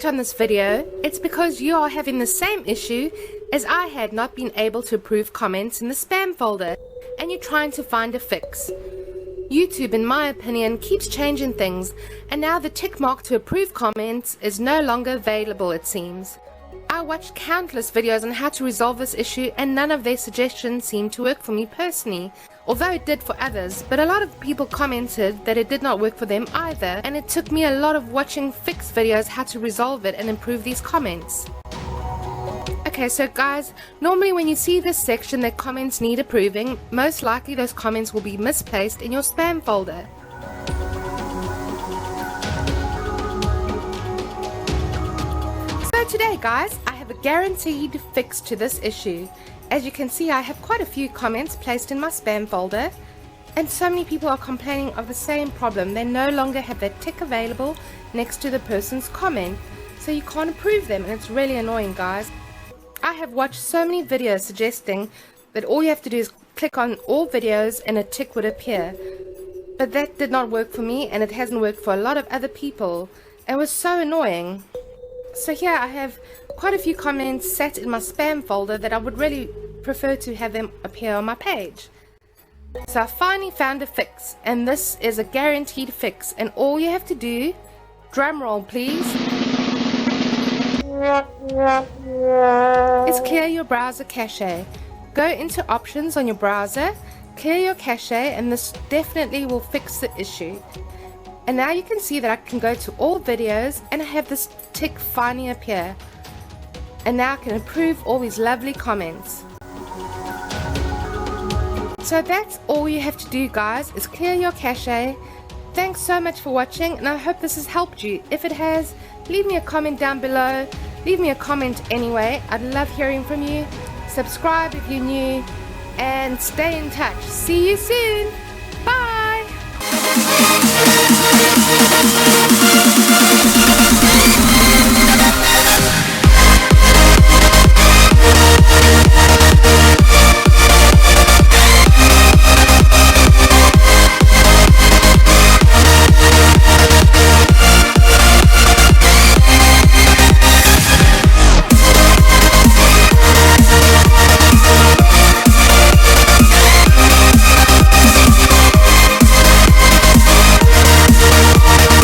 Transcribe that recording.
on this video, it's because you are having the same issue as I had, not being able to approve comments in the spam folder, and you're trying to find a fix. YouTube, in my opinion, keeps changing things, and now the tick mark to approve comments is no longer available, it seems. I watched countless videos on how to resolve this issue, and none of their suggestions seemed to work for me personally, although it did for others. But a lot of people commented that it did not work for them either, and it took me a lot of watching fix videos how to resolve it and improve these comments. Okay, so guys, normally when you see this section that comments need approving, most likely those comments will be misplaced in your spam folder. So today guys, I have a guaranteed fix to this issue. As you can see, I have quite a few comments placed in my spam folder, and so many people are complaining of the same problem. They no longer have that tick available next to the person's comment, so you can't approve them, and it's really annoying, guys. I have watched so many videos suggesting that all you have to do is click on all videos and a tick would appear, but that did not work for me, and it hasn't worked for a lot of other people. It was so annoying. So here I have quite a few comments sat in my spam folder that I would really prefer to have them appear on my page. So I finally found a fix, and this is a guaranteed fix, and all you have to do, drum roll please, is clear your browser cache. Go into options on your browser, clear your cache, and this definitely will fix the issue. And now you can see that I can go to all videos and I have this tick finally appear. And now I can approve all these lovely comments. So that's all you have to do, guys, is clear your cache. Thanks so much for watching, and I hope this has helped you. If it has, leave me a comment down below. Leave me a comment anyway. I'd love hearing from you. Subscribe if you're new, and stay in touch. See you soon. Bye.